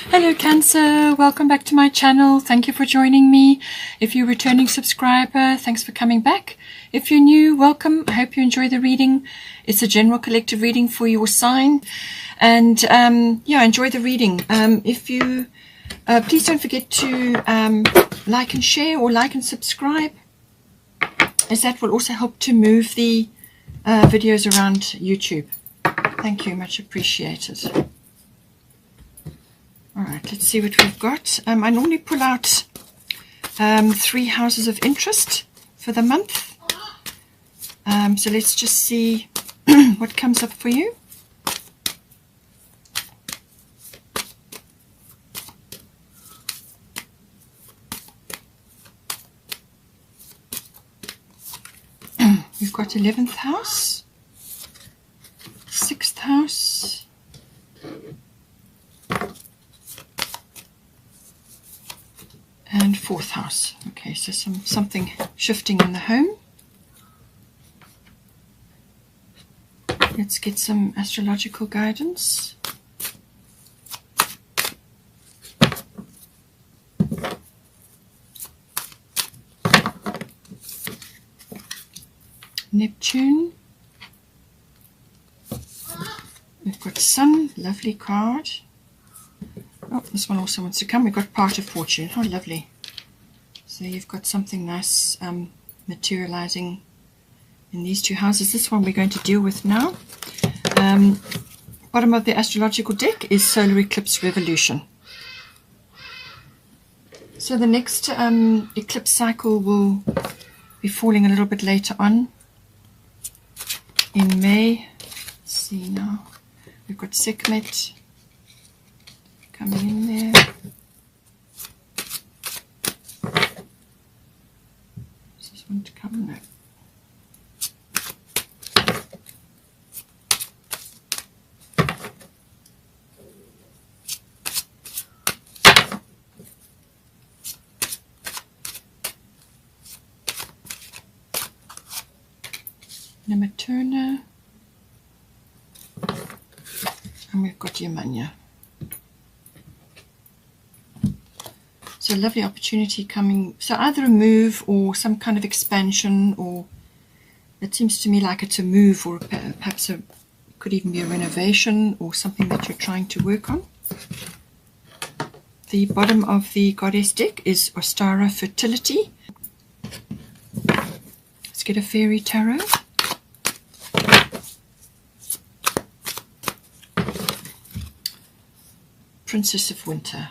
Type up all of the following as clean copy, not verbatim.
Hello Cancer, welcome back to my channel. Thank you for joining me. If you're a returning subscriber, thanks for coming back. If you're new, welcome. I hope you enjoy the reading. It's a general collective reading for your sign, and enjoy the reading. If you please don't forget to like and share, or like and subscribe, as that will also help to move the videos around YouTube. Thank you, much appreciated. All right, let's see what we've got. I normally pull out 3 houses of interest for the month. So let's just see what comes up for you. We've got 11th house, 6th house, and 4th house. Okay, so something shifting in the home. Let's get some astrological guidance. Neptune. We've got Sun, lovely card. Oh, this one also wants to come. We've got Part of Fortune. Oh, lovely. So you've got something nice materializing in these 2 houses. This one we're going to deal with now. Bottom of the astrological deck is Solar Eclipse Revolution. So the next eclipse cycle will be falling a little bit later on in May. Let's see now. We've got Sekhmet coming in there. Does this want to come? No. Nematurna. And we've got Yemanya. So a lovely opportunity coming. So either a move or some kind of expansion, or it seems to me like it's a move, or perhaps could even be a renovation or something that you're trying to work on. The bottom of the goddess deck is Ostara, fertility. Let's get a fairy tarot. Princess of Winter.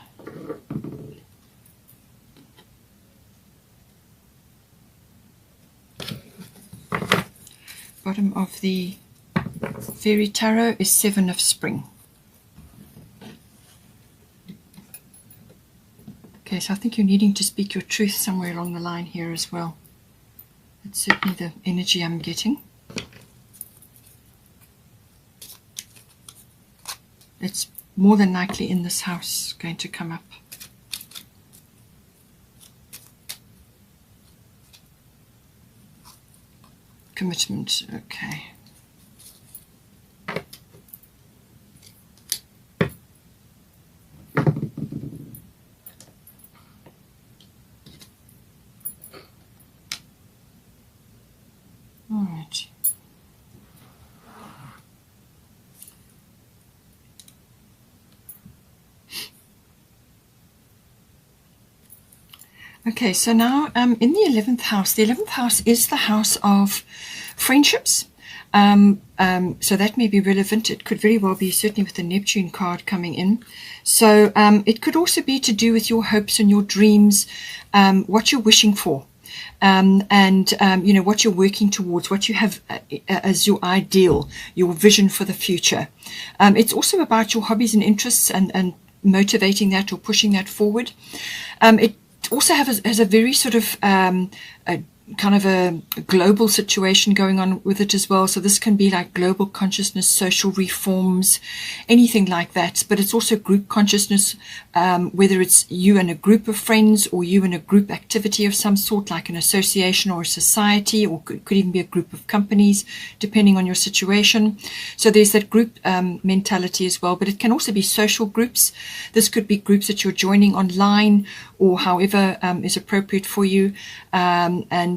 Bottom of the fairy tarot is 7 of Spring. Okay, so I think you're needing to speak your truth somewhere along the line here as well. That's certainly the energy I'm getting. It's more than likely in this house going to come up. Commitment, okay. All right. Okay, so now in the 11th house is the house of friendships. So that may be relevant. It could very well be, certainly with the Neptune card coming in. So it could also be to do with your hopes and your dreams, what you're wishing for, and what you're working towards, what you have as your ideal, your vision for the future. It's also about your hobbies and interests, and motivating that or pushing that forward. It also has a very sort of kind of a global situation going on with it as well. So this can be like global consciousness, social reforms, anything like that. But it's also group consciousness, whether it's you and a group of friends or you and a group activity of some sort, like an association or a society, or could even be a group of companies, depending on your situation. So there's that group mentality as well. But it can also be social groups. This could be groups that you're joining online or however is appropriate for you, and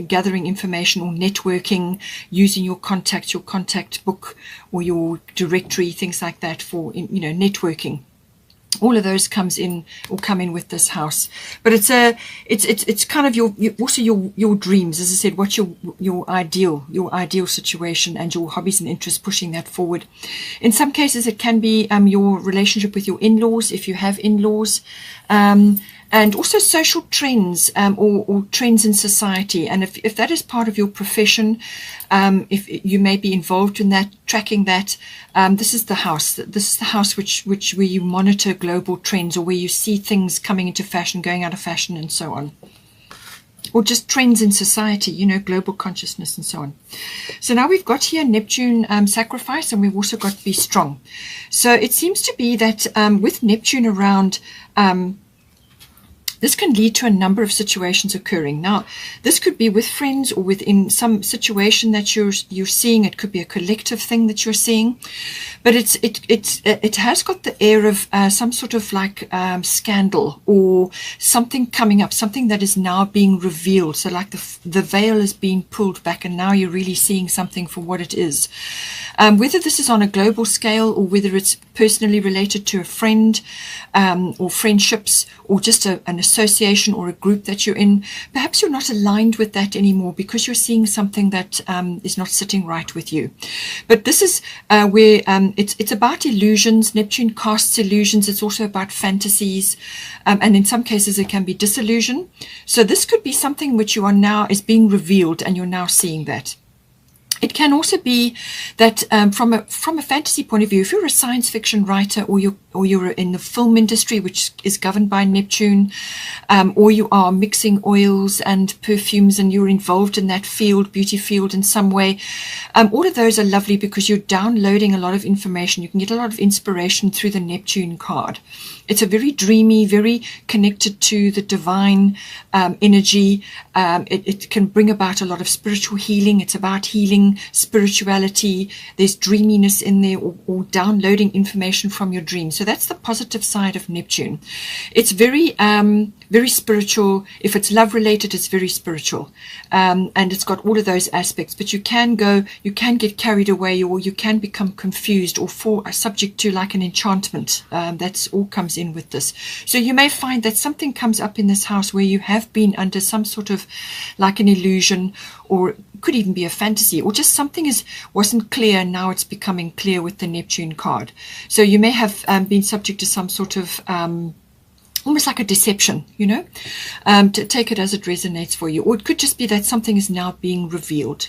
gathering information or networking, using your contacts, your contact book or your directory, things like that for networking. All of those come in with this house. But it's kind of your dreams, as I said, what's your ideal situation and your hobbies and interests, pushing that forward. In some cases it can be your relationship with your in-laws, if you have in-laws, and also social trends, or trends in society. And if that is part of your profession, if you may be involved in that, tracking that, this is the house. This is the house where you monitor global trends, or where you see things coming into fashion, going out of fashion, and so on. Or just trends in society, global consciousness and so on. So now we've got here Neptune sacrifice, and we've also got be strong. So it seems to be that with Neptune around, this can lead to a number of situations occurring. Now, this could be with friends or within some situation that you're seeing. It could be a collective thing that you're seeing, but it has got the air of some sort of like scandal or something coming up, something that is now being revealed. So like the veil is being pulled back, and now you're really seeing something for what it is. Whether this is on a global scale or whether it's personally related to a friend, or friendships, or just an association or a group that you're in, perhaps you're not aligned with that anymore because you're seeing something that is not sitting right with you. But this is where it's about illusions. Neptune casts illusions. It's also about fantasies, and in some cases it can be disillusion. So this could be something which you are now is being revealed, and you're now seeing that. It can also be that from a fantasy point of view, if you're a science fiction writer, or you're in the film industry, which is governed by Neptune, or you are mixing oils and perfumes and you're involved in that field, beauty field in some way, all of those are lovely because you're downloading a lot of information. You can get a lot of inspiration through the Neptune card. It's a very dreamy, very connected to the divine energy. It can bring about a lot of spiritual healing. It's about healing, spirituality. There's dreaminess in there, or downloading information from your dreams. So that's the positive side of Neptune. It's very very spiritual. If it's love related, it's very spiritual, and it's got all of those aspects. But you can get carried away, or you can become confused, or subject to like an enchantment. That's all comes in with this. So you may find that something comes up in this house where you have been under some sort of like an illusion, or could even be a fantasy, or just something wasn't clear, and now it's becoming clear with the Neptune card. So you may have been subject to some sort of almost like a deception, to take it as it resonates for you. Or it could just be that something is now being revealed,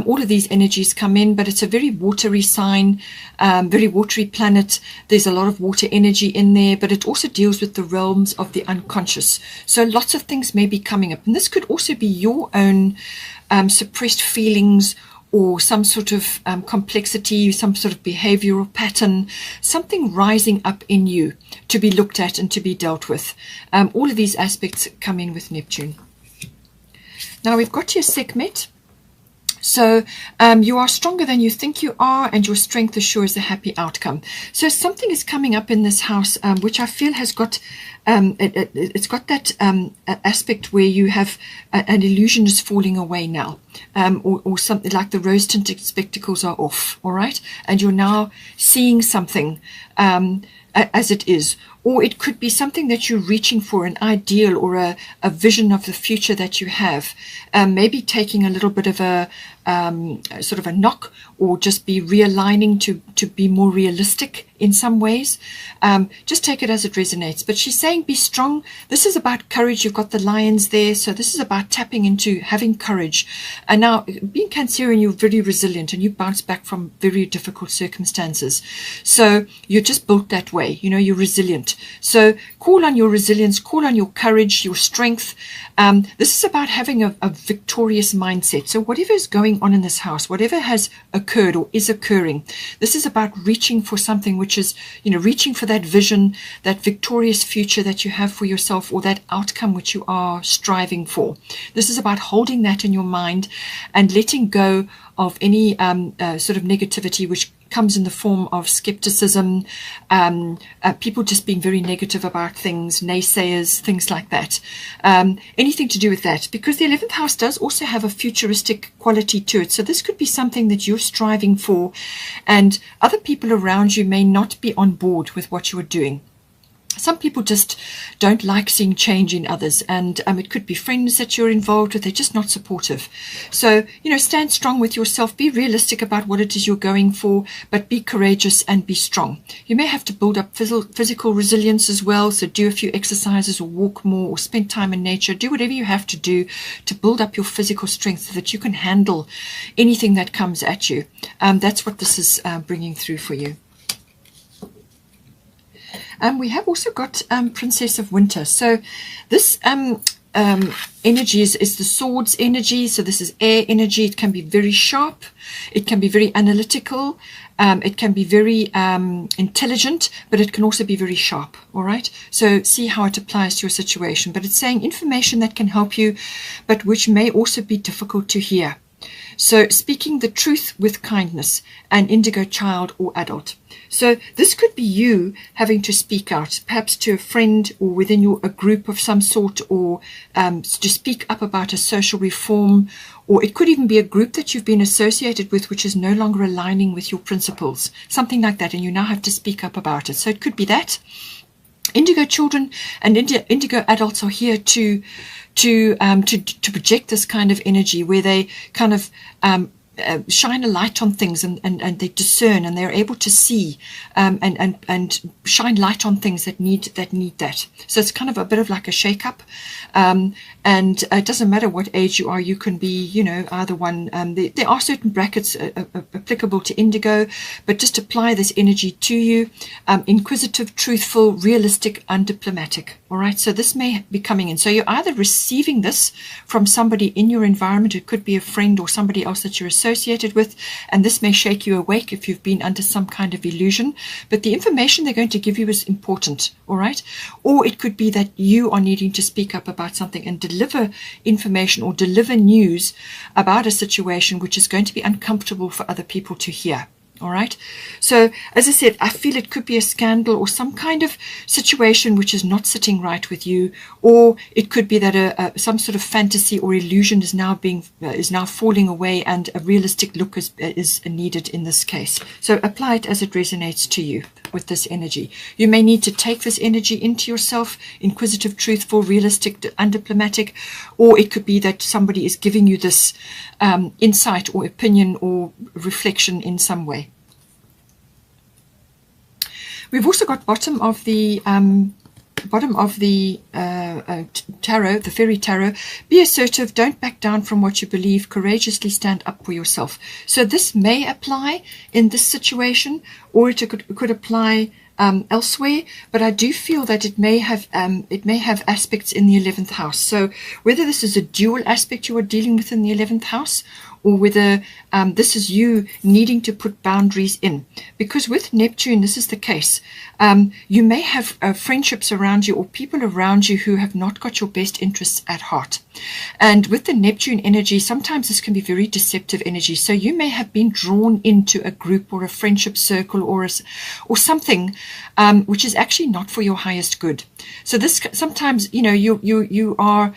all of these energies come in, but it's a very watery sign, very watery planet. There's a lot of water energy in there, but it also deals with the realms of the unconscious. So lots of things may be coming up, and this could also be your own suppressed feelings, or some sort of complexity, some sort of behavioral pattern, something rising up in you to be looked at and to be dealt with. All of these aspects come in with Neptune. Now we've got your Sekhmet. So you are stronger than you think you are, and your strength assures a happy outcome. So something is coming up in this house, which I feel has got it's got that aspect where you have an illusion is falling away now, or something like the rose-tinted spectacles are off, all right, and you're now seeing something as it is. Or it could be something that you're reaching for, an ideal or a vision of the future that you have. Maybe taking a little bit of a sort of a knock, or just be realigning to be more realistic in some ways. Just take it as it resonates. But she's saying be strong. This is about courage. You've got the lions there. So this is about tapping into having courage. And now, being Cancerian, you're very resilient and you bounce back from very difficult circumstances. So you're just built that way. You know, you're resilient. So call on your resilience, call on your courage, your strength. This is about having a victorious mindset. So whatever is going on in this house, whatever has occurred or is occurring, this is about reaching for something which is, you know, reaching for that vision, that victorious future that you have for yourself, or that outcome which you are striving for. This is about holding that in your mind and letting go of any sort of negativity which comes in the form of skepticism, people just being very negative about things, naysayers, things like that. Anything to do with that, because the 11th house does also have a futuristic quality to it. So this could be something that you're striving for, and other people around you may not be on board with what you are doing. Some people just don't like seeing change in others, and it could be friends that you're involved with. They're just not supportive. So, you know, stand strong with yourself. Be realistic about what it is you're going for, but be courageous and be strong. You may have to build up physical resilience as well. So do a few exercises, or walk more, or spend time in nature. Do whatever you have to do to build up your physical strength so that you can handle anything that comes at you. That's what this is bringing through for you. We have also got Princess of Winter. So this energy is the swords energy. So this is air energy. It can be very sharp. It can be very analytical. It can be very intelligent, but it can also be very sharp. All right. So see how it applies to your situation. But it's saying information that can help you, but which may also be difficult to hear. So speaking the truth with kindness, an indigo child or adult. So this could be you having to speak out, perhaps to a friend or within a group of some sort, or to speak up about a social reform, or it could even be a group that you've been associated with which is no longer aligning with your principles, something like that, and you now have to speak up about it. So it could be that. Indigo children and indigo adults are here to project this kind of energy where they kind of shine a light on things, and they discern, and they're able to see and shine light on things that need that. So it's kind of a bit of like a shake-up, and it doesn't matter what age you are. You can be, you know, either one. There are certain brackets applicable to indigo, but just apply this energy to you. Inquisitive, truthful, realistic, undiplomatic. All right, so this may be coming in. So you're either receiving this from somebody in your environment. It could be a friend or somebody else that you're associated with, and this may shake you awake if you've been under some kind of illusion. But the information they're going to give you is important. All right, or it could be that you are needing to speak up about something and deliver information or deliver news about a situation which is going to be uncomfortable for other people to hear. All right. So as I said, I feel it could be a scandal or some kind of situation which is not sitting right with you, or it could be that some sort of fantasy or illusion is now falling away, and a realistic look is needed in this case. So apply it as it resonates to you with this energy. You may need to take this energy into yourself: inquisitive, truthful, realistic, undiplomatic, or it could be that somebody is giving you this insight or opinion or reflection in some way. We've also got bottom of the tarot, the fairy tarot. Be assertive, don't back down from what you believe, courageously stand up for yourself. So this may apply in this situation, or it could apply elsewhere, but I do feel that it may have aspects in the 11th house. So whether this is a dual aspect you are dealing with in the 11th house, or whether this is you needing to put boundaries in. Because with Neptune, this is the case. You may have friendships around you or people around you who have not got your best interests at heart. And with the Neptune energy, sometimes this can be very deceptive energy. So you may have been drawn into a group or a friendship circle or something which is actually not for your highest good. So this sometimes, you know, you are...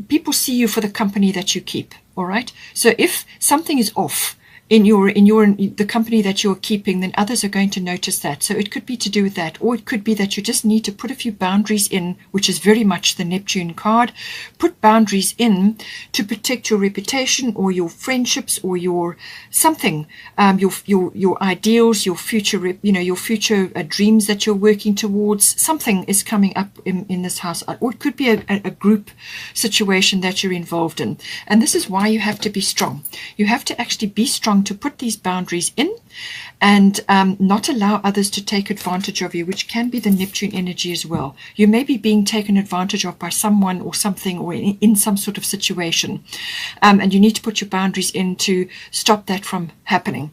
people see you for the company that you keep. All right. So if something is off in the company that you're keeping, then others are going to notice that. So it could be to do with that, or it could be that you just need to put a few boundaries in, which is very much the Neptune card. Put boundaries in to protect your reputation or your friendships or your something, your ideals, your future, your future dreams that you're working towards. Something is coming up in this house, or it could be a group situation that you're involved in. And this is why you have to be strong. You have to actually be strong to put these boundaries in and not allow others to take advantage of you, which can be the Neptune energy as well. You may be being taken advantage of by someone or something, or in some sort of situation, and you need to put your boundaries in to stop that from happening.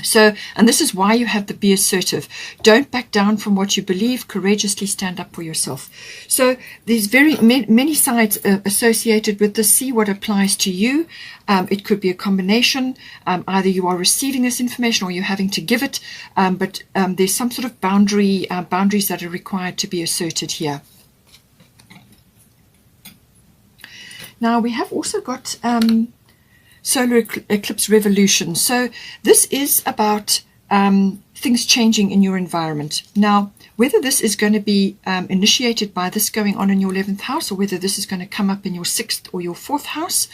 So, and this is why you have the be assertive. Don't back down from what you believe. Courageously stand up for yourself. So there's many sides associated with this. See what applies to you. It could be a combination. Either you are receiving this information or you're having to give it. But there's some sort of boundaries that are required to be asserted here. Now we have also got solar eclipse revolution. So this is about things changing in your environment. Now, whether this is going to be initiated by this going on in your 11th house, or whether this is going to come up in your 6th or your 4th house,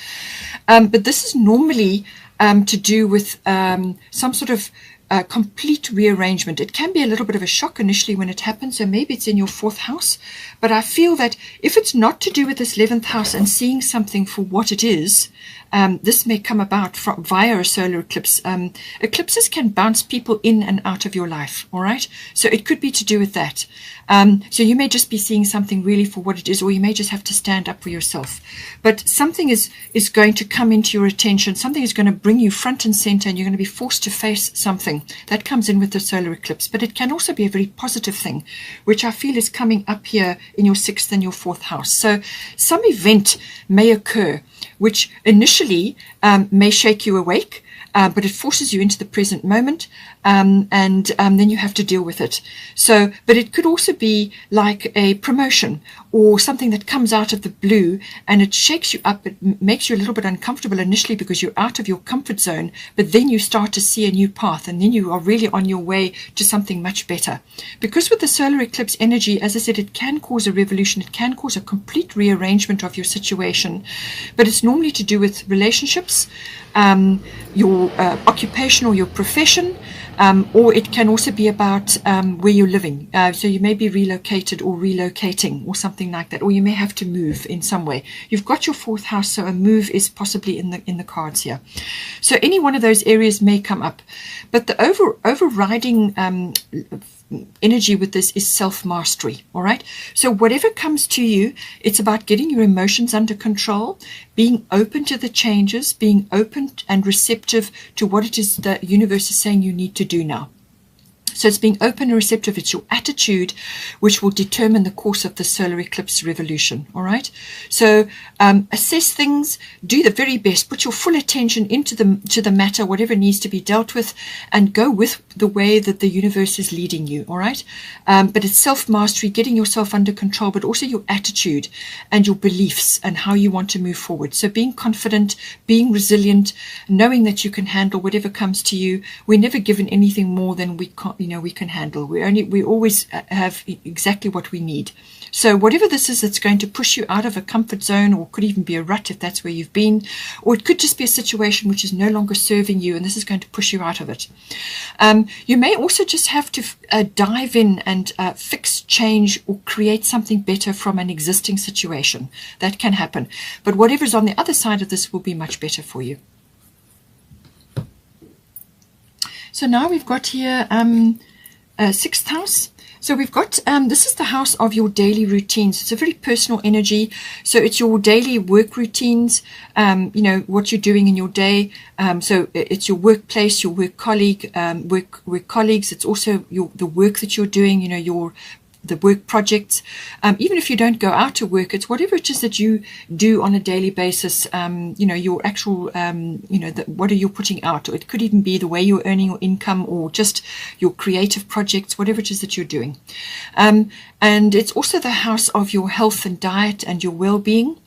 but this is normally to do with some sort of complete rearrangement. It can be a little bit of a shock initially when it happens, so maybe it's in your 4th house, but I feel that if it's not to do with this 11th house and seeing something for what it is, this may come about via a solar eclipse. Eclipses can bounce people in and out of your life, all right? So it could be to do with that. So you may just be seeing something really for what it is, or you may just have to stand up for yourself. But something is going to come into your attention. Something is going to bring you front and center, and you're going to be forced to face something. That comes in with the solar eclipse. But it can also be a very positive thing, which I feel is coming up here in your 6th and your 4th house. So some event may occur which initially may shake you awake, but it forces you into the present moment, and then you have to deal with it. So, but it could also be like a promotion or something that comes out of the blue, and it shakes you up. It makes you a little bit uncomfortable initially because you're out of your comfort zone, but then you start to see a new path, and then you are really on your way to something much better. Because with the solar eclipse energy, as I said, it can cause a revolution. It can cause a complete rearrangement of your situation, but it's normally to do with relationships, your occupation or your profession, or it can also be about where you're living. So you may be relocated or relocating or something like that, or you may have to move in some way. You've got your 4th house, so a move is possibly in the cards here. So any one of those areas may come up, but the overriding energy with this is self-mastery. All right, so whatever comes to you, it's about getting your emotions under control, being open to the changes, being open and receptive to what it is the universe is saying you need to do now. So it's being open and receptive. It's your attitude which will determine the course of the solar eclipse revolution. All right. So assess things, do the very best, put your full attention into the matter, whatever needs to be dealt with, and go with the way that the universe is leading you. All right. But it's self-mastery, getting yourself under control, but also your attitude and your beliefs and how you want to move forward. So being confident, being resilient, knowing that you can handle whatever comes to you. We're never given anything more than we can handle. We always have exactly what we need. So whatever this is, it's going to push you out of a comfort zone, or could even be a rut if that's where you've been, or it could just be a situation which is no longer serving you, and this is going to push you out of it. You may also just have to dive in and fix, change, or create something better from an existing situation. That can happen. But whatever's on the other side of this will be much better for you. So now we've got here 6th house. So we've got, this is the house of your daily routines. It's a very personal energy. So it's your daily work routines, what you're doing in your day. So it's your workplace, your work colleagues. It's also the work that you're doing, the work projects. Even if you don't go out to work, it's whatever it is that you do on a daily basis, your actual, what are you putting out? Or it could even be the way you're earning your income, or just your creative projects, whatever it is that you're doing. And it's also the house of your health and diet and your well-being,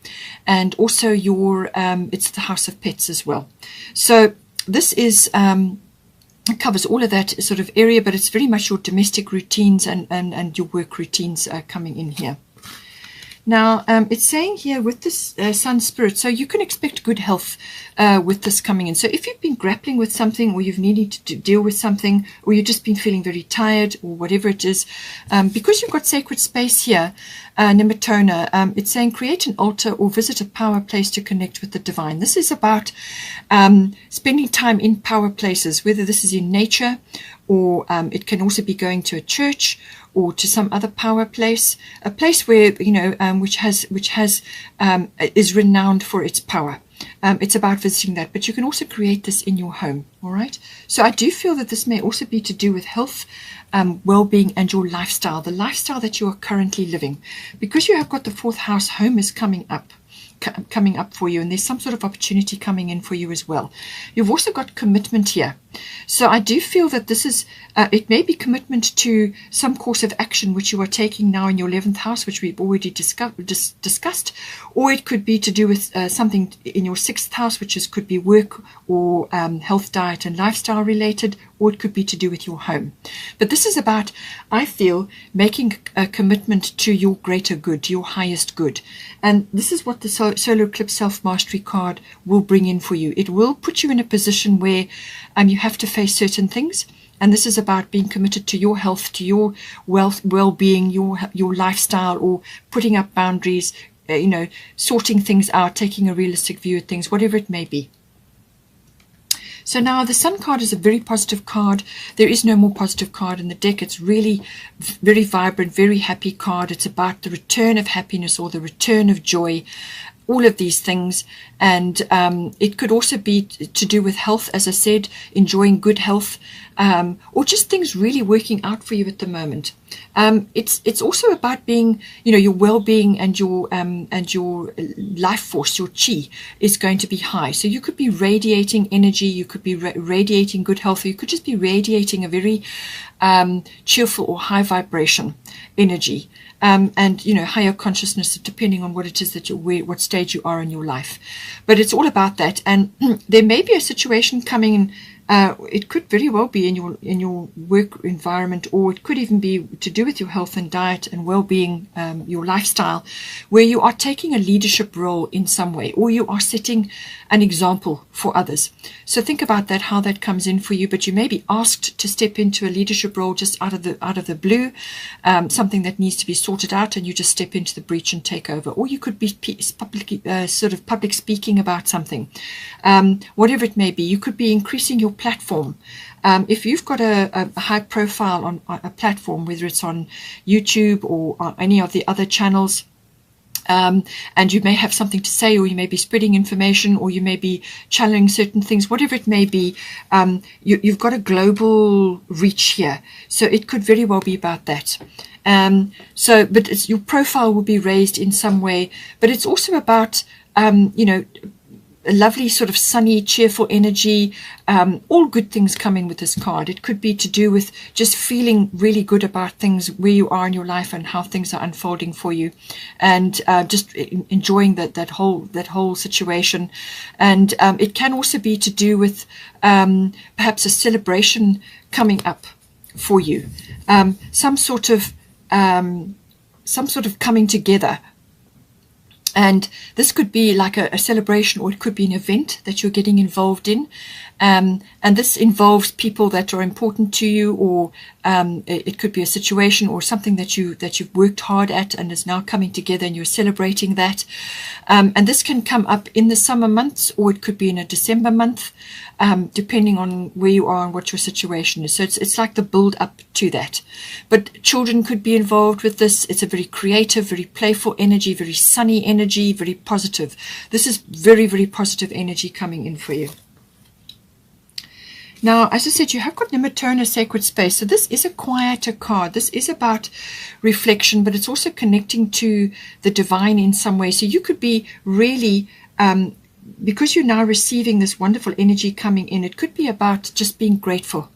and also it's the house of pets as well. So this is it covers all of that sort of area, but it's very much your domestic routines and your work routines coming in here. Now, it's saying here with this Sun Spirit, so you can expect good health with this coming in. So if you've been grappling with something, or you've needed to deal with something, or you've just been feeling very tired, or whatever it is, because you've got sacred space here, Nematona, it's saying create an altar or visit a power place to connect with the divine. This is about spending time in power places, whether this is in nature, or it can also be going to a church, or to some other power place, a place where, you know, which is renowned for its power. It's about visiting that, but you can also create this in your home. All right. So I do feel that this may also be to do with health, well-being, and your lifestyle, the lifestyle that you are currently living, because you have got the 4th house. Home is coming up for you, and there's some sort of opportunity coming in for you as well. You've also got commitment here, so I do feel that this is it may be commitment to some course of action which you are taking now in your 11th house, which we've already discussed, or it could be to do with something in your 6th house, which could be work or health, diet, and lifestyle related, or it could be to do with your home. But this is about, I feel, making a commitment to your greater good, your highest good. And this is what the Solar Eclipse Self-Mastery card will bring in for you. It will put you in a position where you have to face certain things. And this is about being committed to your health, to your well-being, your lifestyle, or putting up boundaries, you know, sorting things out, taking a realistic view of things, whatever it may be. So now the Sun card is a very positive card. There is no more positive card in the deck. It's really very vibrant, very happy card. It's about the return of happiness or the return of joy, all of these things. And it could also be to do with health, as I said, enjoying good health, or just things really working out for you at the moment. It's also about being, you know, your well-being and your life force, your chi is going to be high. So you could be radiating energy, you could be radiating good health, or you could just be radiating a very cheerful or high vibration energy. And, you know, higher consciousness, depending on what it is that what stage you are in your life. But it's all about that. And there may be a situation coming in. It could very well be in your work environment, or it could even be to do with your health and diet and well-being, your lifestyle, where you are taking a leadership role in some way, or you are setting an example for others. So think about that, how that comes in for you. But you may be asked to step into a leadership role just out of the blue, something that needs to be sorted out, and you just step into the breach and take over. Or you could be public speaking about something, whatever it may be. You could be increasing your platform. If you've got a high profile on a platform, whether it's on YouTube or on any of the other channels, and you may have something to say, or you may be spreading information, or you may be challenging certain things, whatever it may be, you've got a global reach here. So it could very well be about that. But your profile will be raised in some way. But it's also about, you know, a lovely sort of sunny, cheerful energy, all good things coming with this card. It could be to do with just feeling really good about things, where you are in your life and how things are unfolding for you, and just enjoying that whole situation. And it can also be to do with perhaps a celebration coming up for you, some sort of coming together. And this could be like a celebration, or it could be an event that you're getting involved in. And this involves people that are important to you, or it could be a situation or something that you've worked hard at and is now coming together, and you're celebrating that. And this can come up in the summer months, or it could be in a December month, depending on where you are and what your situation is. So it's like the build up to that. But children could be involved with this. It's a very creative, very playful energy, very sunny energy, very positive. This is very, very positive energy coming in for you. Now, as I said, you have got Nematona Sacred Space. So this is a quieter card. This is about reflection, but it's also connecting to the divine in some way. So you could be really, because you're now receiving this wonderful energy coming in, it could be about just being grateful.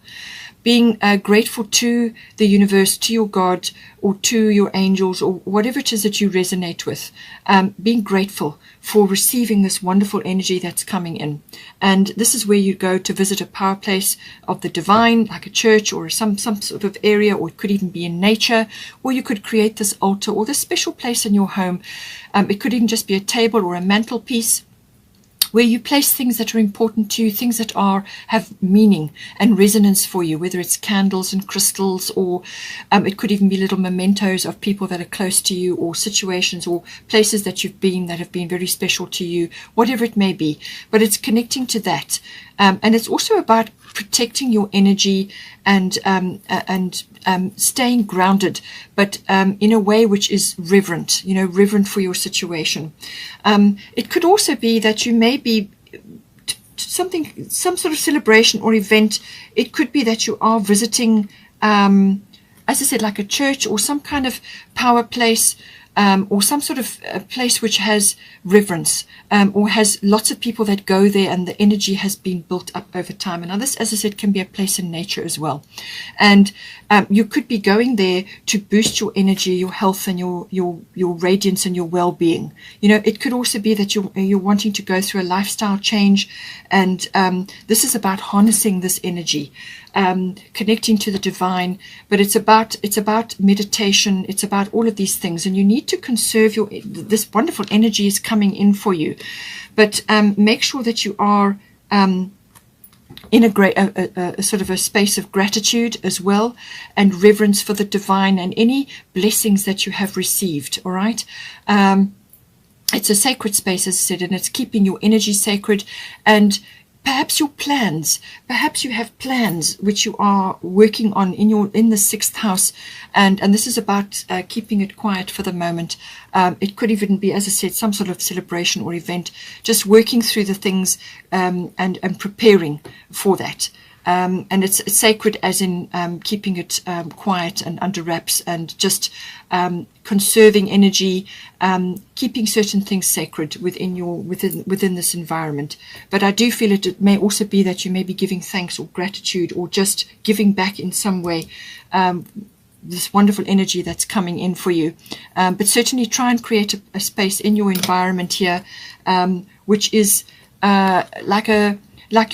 being grateful to the universe, to your God, or to your angels, or whatever it is that you resonate with. Being grateful for receiving this wonderful energy that's coming in. And this is where you go to visit a power place of the divine, like a church or some sort of area, or it could even be in nature, or you could create this altar or this special place in your home. It could even just be a table or a mantelpiece, where you place things that are important to you, things that have meaning and resonance for you, whether it's candles and crystals, or it could even be little mementos of people that are close to you, or situations or places that you've been that have been very special to you, whatever it may be. But it's connecting to that. And it's also about protecting your energy and staying grounded, but in a way which is reverent, reverent for your situation. It could also be that you may be some sort of celebration or event. It could be that you are visiting, as I said, like a church or some kind of power place, or some sort of a place which has reverence, or has lots of people that go there, and the energy has been built up over time. And now this, as I said, can be a place in nature as well. And you could be going there to boost your energy, your health, and your radiance and your well-being. It could also be that you're wanting to go through a lifestyle change, and this is about harnessing this energy, connecting to the divine. But it's about meditation. It's about all of these things, and you need to conserve this wonderful energy is coming in for you. But make sure that you are in a sort of a space of gratitude as well, and reverence for the divine and any blessings that you have received. All right. It's a sacred space, as I said, and it's keeping your energy sacred. And perhaps your plans, perhaps you have plans which you are working on in the 6th house, and this is about keeping it quiet for the moment. It could even be, as I said, some sort of celebration or event, just working through the things and preparing for that. And it's sacred as in keeping it quiet and under wraps, and just conserving energy, keeping certain things sacred within this environment. But I do feel it may also be that you may be giving thanks or gratitude, or just giving back in some way this wonderful energy that's coming in for you. But certainly try and create a space in your environment here, which is like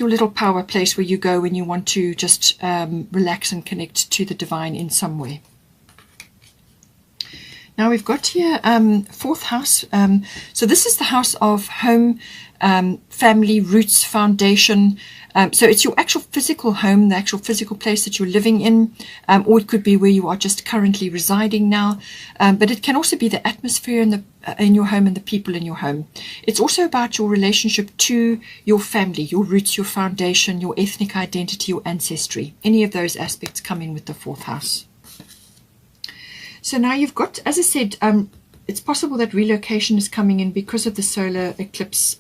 your little power place where you go when you want to just relax and connect to the divine in some way. Now we've got here 4th house. So this is the house of home, family, roots, foundation. So it's your actual physical home, the actual physical place that you're living in, or it could be where you are just currently residing now. But it can also be the atmosphere in your home and the people in your home. It's also about your relationship to your family, your roots, your foundation, your ethnic identity, your ancestry. Any of those aspects come in with the 4th house. So now you've got, as I said, it's possible that relocation is coming in because of the solar eclipse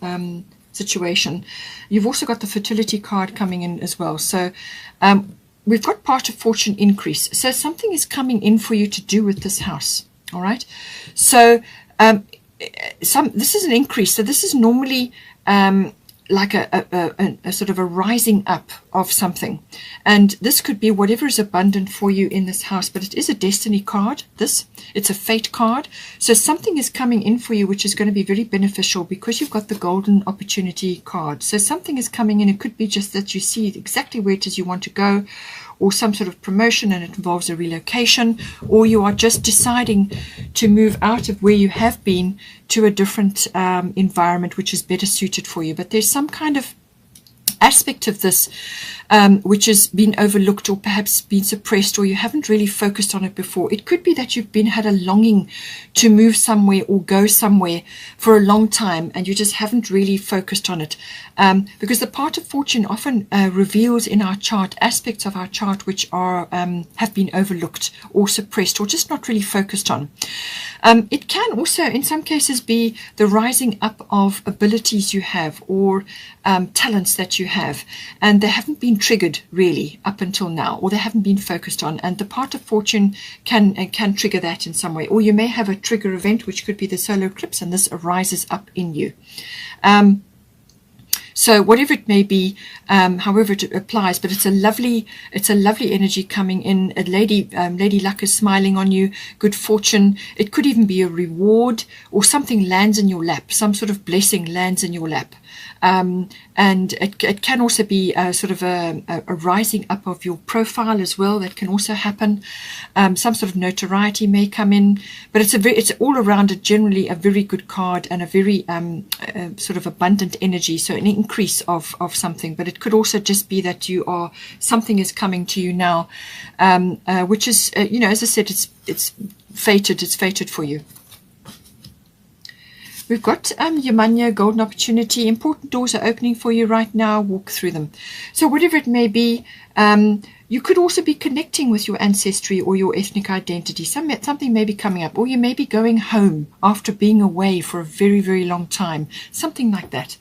situation. You've also got the fertility card coming in as well. So we've got part of fortune increase. So something is coming in for you to do with this house. All right. So this is an increase. So this is normally like a sort of a rising up of something, and this could be whatever is abundant for you in this house. But it is a destiny card. It's a fate card. So something is coming in for you which is going to be very beneficial, because you've got the golden opportunity card. So something is coming in. It could be just that you see exactly where it is you want to go, or some sort of promotion, and it involves a relocation, or you are just deciding to move out of where you have been to a different environment which is better suited for you. But there's some kind of aspect of this which has been overlooked, or perhaps been suppressed, or you haven't really focused on it before. It could be that you've had a longing to move somewhere or go somewhere for a long time, and you just haven't really focused on it, because the part of fortune often reveals in our chart aspects of our chart which are have been overlooked or suppressed, or just not really focused on. It can also in some cases be the rising up of abilities you have, or talents that you have, and they haven't been triggered really up until now, or they haven't been focused on, and the part of fortune can trigger that in some way. Or you may have a trigger event which could be the solar eclipse, and this arises up in you. So whatever it may be, however it applies, but it's a lovely energy coming in. A lady luck is smiling on you, good fortune. It could even be a reward, or something lands in your lap, some sort of blessing lands in your lap. And it can also be sort of a rising up of your profile as well. That can also happen. Some sort of notoriety may come in, but it's all around generally a very good card, and a very sort of abundant energy. So an increase of something, but it could also just be that something is coming to you now, which is as I said, it's fated. It's fated for you. We've got Yamanya, golden opportunity. Important doors are opening for you right now. Walk through them. So whatever it may be, you could also be connecting with your ancestry or your ethnic identity. Something may be coming up, or you may be going home after being away for a very, very long time. Something like that.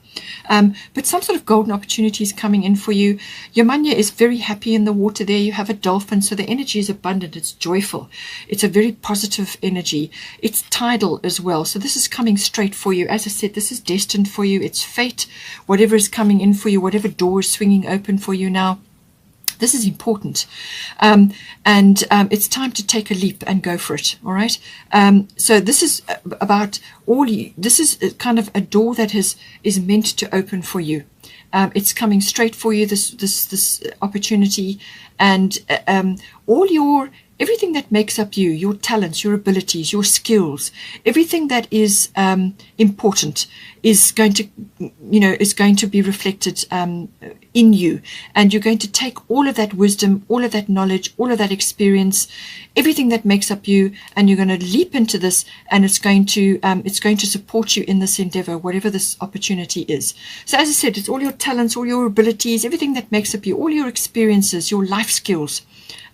But some sort of golden opportunity is coming in for you. Yamanya is very happy in the water there. You have a dolphin, so the energy is abundant. It's joyful. It's a very positive energy. It's tidal as well. So this is coming straight for you. As I said, this is destined for you. It's fate. Whatever is coming in for you, whatever door is swinging open for you now, this is important, and it's time to take a leap and go for it. All right. So this is about this is kind of a door that is meant to open for you. It's coming straight for you. This opportunity, and everything that makes up you, your talents, your abilities, your skills, everything that is important is going to be reflected in you, and you're going to take all of that wisdom, all of that knowledge, all of that experience, everything that makes up you, and you're going to leap into this, and it's going to support you in this endeavor, whatever this opportunity is. So as I said, it's all your talents, all your abilities, everything that makes up you, all your experiences, your life skills.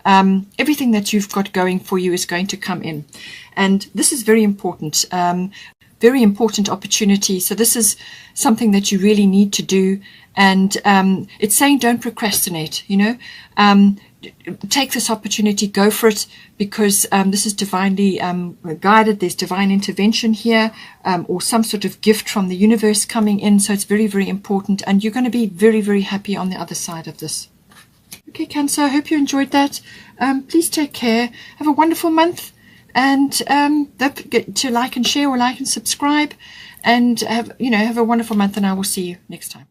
Everything that you've got going for you is going to come in, and this is very important. Very important opportunity. So this is something that you really need to do, and it's saying don't procrastinate. Take this opportunity, go for it, because this is divinely guided. There's divine intervention here, or some sort of gift from the universe coming in. So it's very, very important, and you're going to be very, very happy on the other side of this. Okay, Cancer, I hope you enjoyed that. Please take care. Have a wonderful month. And don't forget to like and share, or like and subscribe. And have a wonderful month, and I will see you next time.